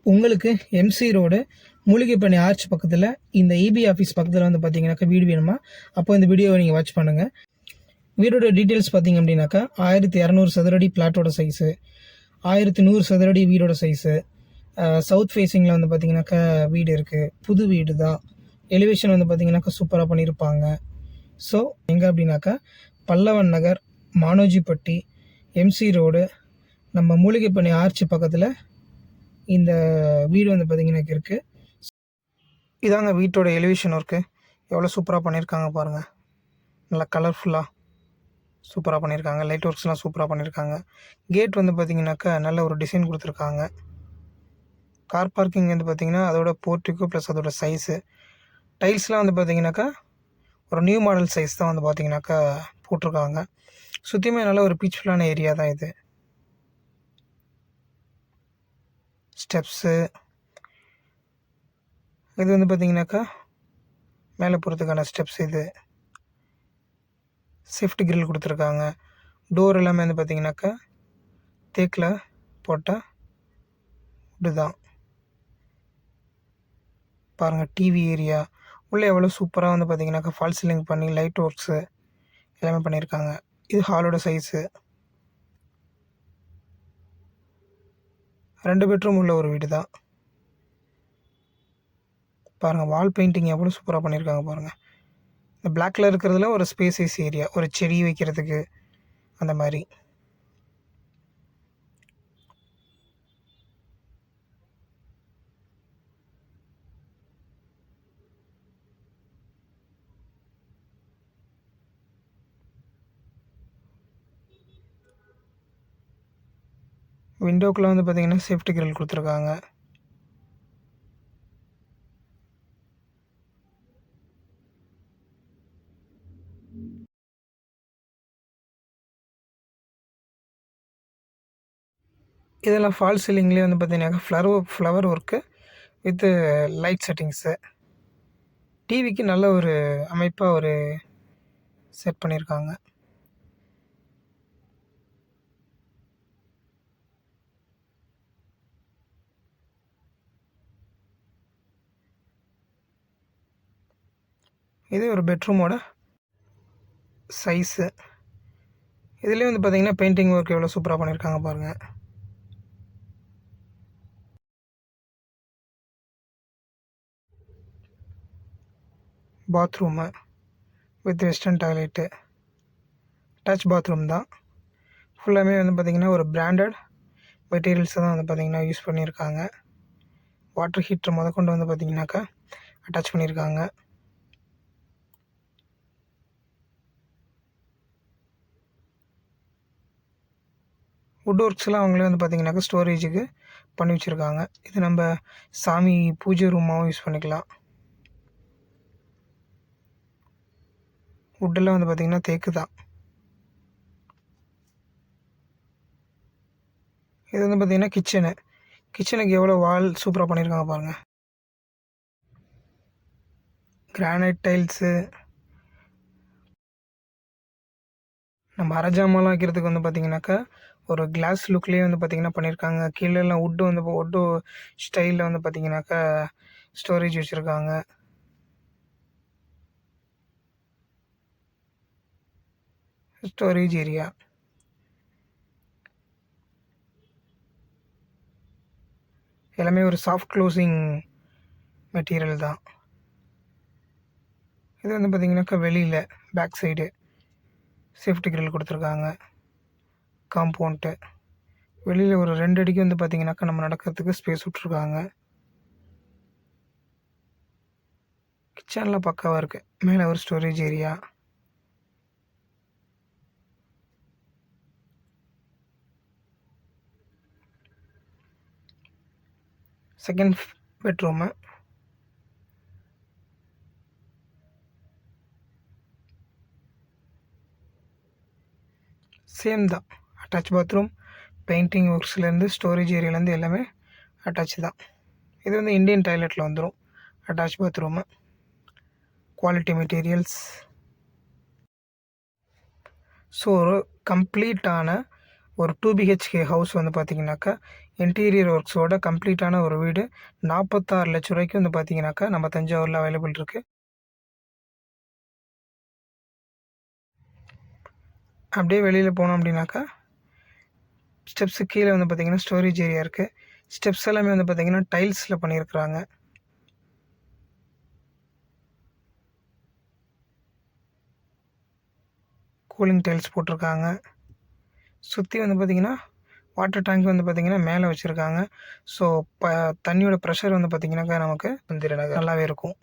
உங்களுக்கு MC road மூலிகைப்பண்ணி arch பக்கத்தில் இந்த இபி ஆஃபீஸ் பக்கத்தில் வந்து பார்த்தீங்கன்னாக்கா வீடு வேணுமா? அப்போ இந்த வீடியோவை நீங்கள் வாட்ச் பண்ணுங்கள். வீடோட டீட்டெயில்ஸ் பார்த்தீங்க அப்படின்னாக்கா 1200 சதுரடி பிளாட்டோட சைஸு, 1100 சதுரடி வீடோட சைஸு, சவுத் ஃபேஸிங்கில் வந்து பார்த்தீங்கன்னாக்கா வீடு இருக்குது. புது வீடு தான். எலிவேஷன் வந்து பார்த்தீங்கன்னாக்கா சூப்பராக பண்ணியிருப்பாங்க. ஸோ எங்கே அப்படின்னாக்கா பல்லவன் நகர், மானோஜிப்பட்டி, எம்சி ரோடு, நம்ம மூலிகைப்பண்ணி ஆர்ச் பக்கத்தில் இந்த வீடு வந்து பார்த்திங்கன்னா இருக்குது. இதாங்க வீட்டோட எலிவேஷன் ஒர்க்கு. எவ்வளோ சூப்பராக பண்ணியிருக்காங்க பாருங்கள். நல்லா கலர்ஃபுல்லாக சூப்பராக பண்ணியிருக்காங்க. லைட் ஒர்க்ஸ்லாம் சூப்பராக பண்ணியிருக்காங்க. கேட் வந்து பார்த்திங்கனாக்கா நல்ல ஒரு டிசைன் கொடுத்துருக்காங்க. கார் பார்க்கிங் வந்து பார்த்திங்கன்னா அதோட போர்ட்டிக்கோ ப்ளஸ் அதோட சைஸு, டைல்ஸ்லாம் வந்து பார்த்திங்கனாக்கா ஒரு நியூ மாடல் சைஸ் தான் வந்து பார்த்திங்கனாக்கா போட்டிருக்காங்க. சுற்றியுமே நல்ல ஒரு பீஸ்ஃபுல்லான ஏரியா தான் இது. ஸ்டெப்ஸு இது வந்து பார்த்திங்கனாக்கா மேலே போகிறதுக்கான ஸ்டெப்ஸ். இது சேஃப்டி கிரில் கொடுத்துருக்காங்க. டோர் எல்லாமே வந்து பார்த்திங்கனாக்கா தேக்கில் போட்ட வுட்டு தான். பாருங்கள் டிவி ஏரியா உள்ளே எவ்வளோ சூப்பராக வந்து பார்த்திங்கனாக்கா ஃபால் சீலிங் பண்ணி லைட் ஒர்க்ஸு எல்லாமே பண்ணியிருக்காங்க. இது ஹாலோட சைஸு. 2 பெட்ரூம் உள்ள ஒரு வீடு தான். பாருங்கள் வால் பெயிண்டிங் எவ்வளோ சூப்பராக பண்ணியிருக்காங்க பாருங்கள். இந்த பிளாக் கலர் இருக்கிறதுல ஒரு ஸ்பேசஸ் ஏரியா, ஒரு செடி வைக்கிறதுக்கு அந்த மாதிரி. விண்டோக்குள்ளே வந்து பார்த்திங்கன்னா சேஃப்டி கிரில் கொடுத்துருக்காங்க. இதெல்லாம் ஃபால் சீலிங்லேயே வந்து பார்த்திங்கனாக்கா flower work with light settings. டிவிக்கு நல்ல ஒரு அமைப்பாக ஒரு செட் பண்ணியிருக்காங்க. இது ஒரு பெட்ரூமோட சைஸு. இதுலேயே வந்து பார்த்திங்கன்னா பெயிண்டிங் ஒர்க் எவ்வளோ சூப்பராக பண்ணியிருக்காங்க பாருங்கள். Bathroom with western toilet, attach bathroom தான். ஃபுல்லாமே வந்து பார்த்திங்கன்னா ஒரு பிராண்டட் மெட்டீரியல்ஸை தான் வந்து பார்த்திங்கன்னா யூஸ் பண்ணியிருக்காங்க. வாட்டர் ஹீட்டர் முதற்கொண்டு வந்து பார்த்திங்கனாக்கா அட்டாச் பண்ணியிருக்காங்க. வுட் ஒர்க்ஸ்லாம் அவங்களே வந்து பார்த்திங்கனாக்கா ஸ்டோரேஜுக்கு பண்ணி வச்சுருக்காங்க. இது நம்ம சாமி பூஜை ரூமாகவும் யூஸ் பண்ணிக்கலாம். வுட்டெல்லாம் வந்து பார்த்திங்கன்னா தேக்கு தான். இது வந்து பார்த்திங்கன்னா கிச்சனுக்கு எவ்வளோ வால் சூப்பராக பண்ணியிருக்காங்க பாருங்கள். கிரானைட் டைல்ஸு, நம்ம அரஜாமெல்லாம் வைக்கிறதுக்கு வந்து பார்த்திங்கனாக்கா ஒரு கிளாஸ் லுக்லேயே வந்து பார்த்திங்கன்னா பண்ணியிருக்காங்க. கீழெல்லாம் வுட்டு ஸ்டைலில் வந்து பார்த்திங்கனாக்கா ஸ்டோரேஜ் வச்சுருக்காங்க. ஸ்டோரேஜ் ஏரியா எல்லாமே ஒரு சாஃப்ட் க்ளோசிங் மெட்டீரியல் தான். இது வந்து பார்த்திங்கனாக்கா வெளியில் பேக் சைடு சேஃப்டி கிரில் கொடுத்துருக்காங்க. காம்பவுண்ட்டு வெளியில் ஒரு 2 அடிக்கு வந்து பார்த்திங்கனாக்கா நம்ம நடக்கிறதுக்கு ஸ்பேஸ் விட்ருக்காங்க. கிச்சனில் பக்காவாக இருக்குது. மேலே ஒரு storage area. Second bedroom same தான். அட்டாச் பாத்ரூம், பெயிண்டிங் ஒர்க்ஸ்லேருந்து ஸ்டோரேஜ் ஏரியாலேருந்து எல்லாமே அட்டாச் தான். இது வந்து இந்தியன் டாய்லெட்டில் வந்துடும். Attach bathroom, quality materials. So ஒரு கம்ப்ளீட்டான ஒரு 2 BHK ஹவுஸ் வந்து பார்த்திங்கனாக்கா இன்டீரியர் ஒர்க்ஸோட கம்ப்ளீட்டான ஒரு வீடு 46 லட்ச ரூபாய்க்கு வந்து பார்த்தீங்கன்னாக்கா நம்ம தஞ்சாவூரில் அவைலபிள் இருக்குது. அப்படியே வெளியில் போனோம் அப்படின்னாக்கா ஸ்டெப்ஸு கீழே வந்து பார்த்திங்கன்னா ஸ்டோரேஜ் ஏரியா இருக்குது. ஸ்டெப்ஸ் எல்லாமே வந்து பார்த்திங்கன்னா டைல்ஸில் பண்ணியிருக்கிறாங்க. கூலிங் டைல்ஸ் போட்டிருக்காங்க. சுற்றி வந்து பார்த்திங்கன்னா வாட்டர் டேங்க் வந்து பார்த்திங்கன்னா மேலே வச்சுருக்காங்க. ஸோ தண்ணியோட ப்ரெஷர் வந்து பார்த்திங்கனாக்கா நமக்கு வந்து நல்லாவே இருக்கும்.